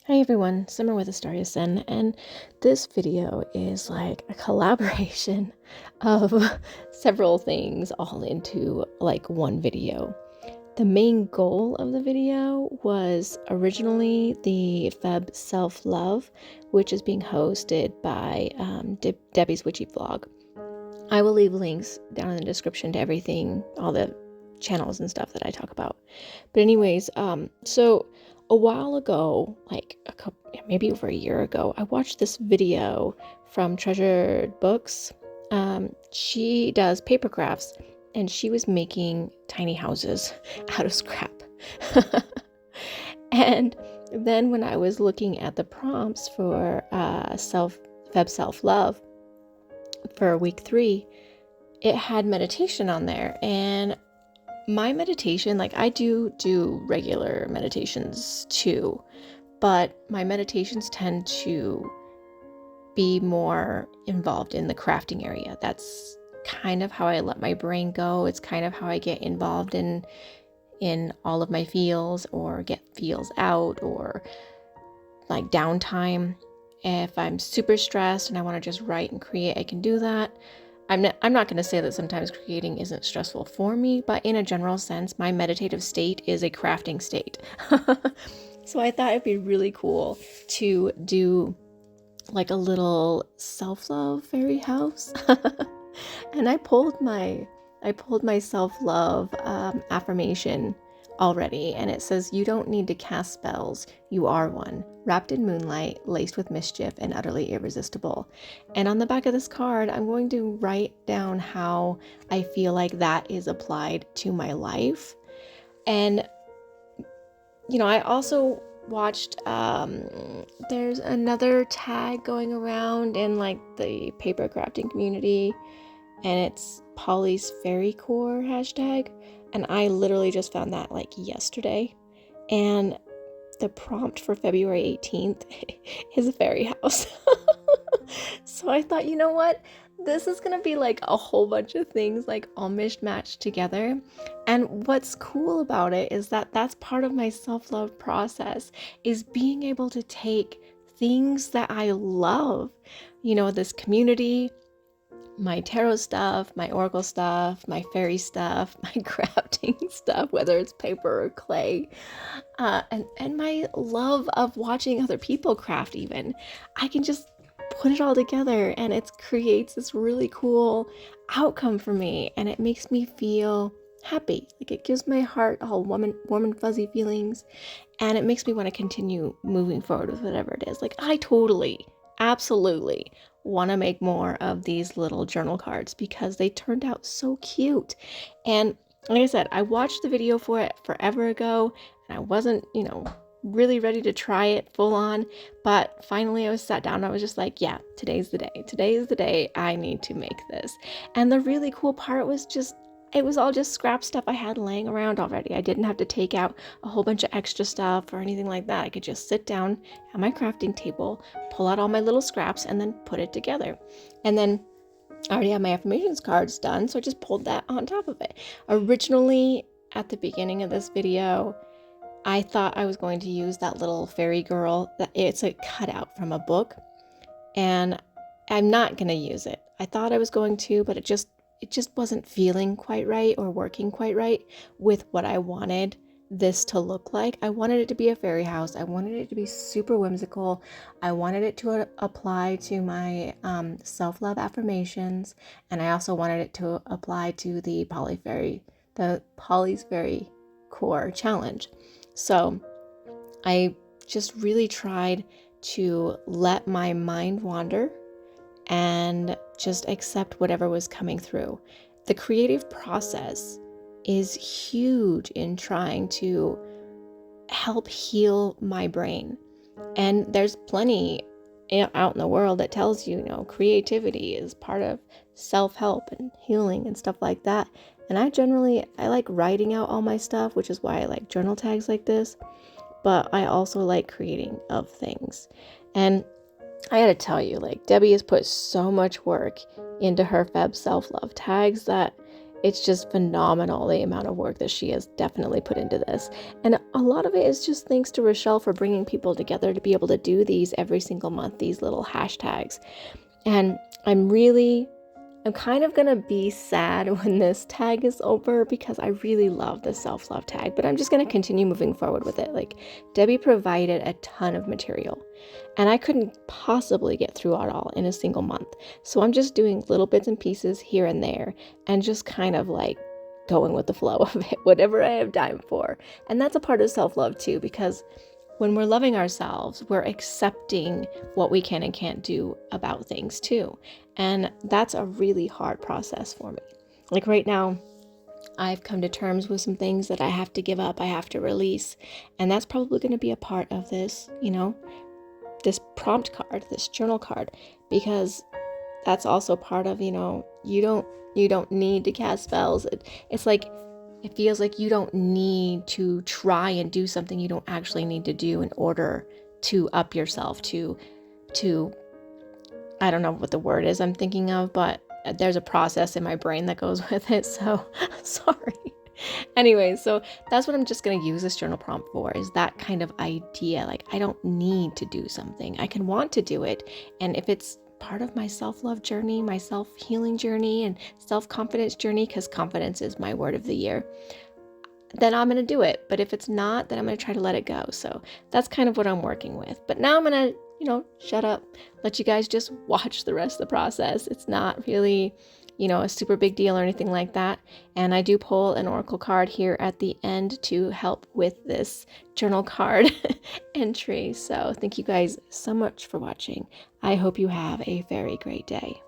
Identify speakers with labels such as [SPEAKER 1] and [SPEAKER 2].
[SPEAKER 1] Hi everyone, Summer with AstariaSen, and this video is like a collaboration of several things all into like one video. The main goal of the video was originally the Feb Self-Love, which is being hosted by Debbie's Witchy Vlog. I will leave links down in the description to everything, all the channels and stuff that I talk about. But anyways, so a while ago, like maybe over a year ago, I watched this video from Treasured Books. She does paper crafts, and she was making tiny houses out of scrap. And then when I was looking at the prompts for Feb Self-Love for week 3, it had meditation on there, and my meditation, like I do regular meditations too, but my meditations tend to be more involved in the crafting area. That's kind of how I let my brain go. It's kind of how I get involved in all of my feels, or get feels out, or like downtime. If I'm super stressed and I want to just write and create, I can do that. I'm not going to say that sometimes creating isn't stressful for me, but in a general sense, my meditative state is a crafting state. So I thought it'd be really cool to do like a little self-love fairy house. And I pulled my self-love affirmation already, and it says, "You don't need to cast spells, you are one, wrapped in moonlight, laced with mischief, and utterly irresistible." And on the back of this card, I'm going to write down how I feel like that is applied to my life. And I also watched there's another tag going around in like the paper crafting community, and it's Polly's Fairy Core hashtag. And I literally just found that like yesterday. And the prompt for February 18th is a fairy house. So I thought, you know what? This is gonna be like a whole bunch of things like all mishmashed together. And what's cool about it is that that's part of my self-love process, is being able to take things that I love, this community, my tarot stuff, my oracle stuff, my fairy stuff, my crafting stuff, whether it's paper or clay, and my love of watching other people craft even. I can just put it all together, and it creates this really cool outcome for me, and it makes me feel happy. Like, it gives my heart all warm and fuzzy feelings, and it makes me want to continue moving forward with whatever it is. Like, I totally, absolutely want to make more of these little journal cards because they turned out so cute. And like I said, I watched the video for it forever ago, and I wasn't, really ready to try it full on, but finally I was sat down and I was just like, yeah, today's the day. Today is the day I need to make this. And the really cool part was it was all just scrap stuff I had laying around already. I didn't have to take out a whole bunch of extra stuff or anything like that. I could just sit down at my crafting table, pull out all my little scraps, and then put it together. And then I already have my affirmations cards done, so I just pulled that on top of it. Originally, at the beginning of this video, I thought I was going to use that little fairy girl. It's a cutout from a book, and I'm not going to use it. I thought I was going to, but it just wasn't feeling quite right or working quite right with what I wanted this to look like. I wanted it to be a fairy house. I wanted it to be super whimsical. I wanted it to apply to my self-love affirmations, and I also wanted it to apply to the Polly's Fairy Core challenge. So I just really tried to let my mind wander and just accept whatever was coming through. The creative process is huge in trying to help heal my brain. And there's plenty out in the world that tells you, creativity is part of self-help and healing and stuff like that. And I like writing out all my stuff, which is why I like journal tags like this. But I also like creating of things. And I gotta tell you, like, Debbie has put so much work into her Feb self-love tags that it's just phenomenal the amount of work that she has definitely put into this. And a lot of it is just thanks to Rochelle for bringing people together to be able to do these every single month, these little hashtags. And I'm kind of gonna be sad when this tag is over because I really love the self-love tag, but I'm just gonna continue moving forward with it. Like, Debbie provided a ton of material and I couldn't possibly get through it all in a single month. So I'm just doing little bits and pieces here and there and just kind of like going with the flow of it, whatever I have time for. And that's a part of self-love too, because when we're loving ourselves, we're accepting what we can and can't do about things too. And that's a really hard process for me. Like right now, I've come to terms with some things that I have to give up, I have to release. And that's probably going to be a part of this, this prompt card, this journal card, because that's also part of, you don't need to cast spells. It's like, it feels like you don't need to try and do something you don't actually need to do in order to up yourself, to I don't know what the word is I'm thinking of, but there's a process in my brain that goes with it. So sorry. Anyway, so that's what I'm just going to use this journal prompt for, is that kind of idea. Like, I don't need to do something. I can want to do it. And if it's part of my self-love journey, my self-healing journey, and self-confidence journey, because confidence is my word of the year, then I'm going to do it. But if it's not, then I'm going to try to let it go. So that's kind of what I'm working with. But now I'm going to, shut up, let you guys just watch the rest of the process. It's not really, a super big deal or anything like that. And I do pull an oracle card here at the end to help with this journal card entry. So thank you guys so much for watching. I hope you have a very great day.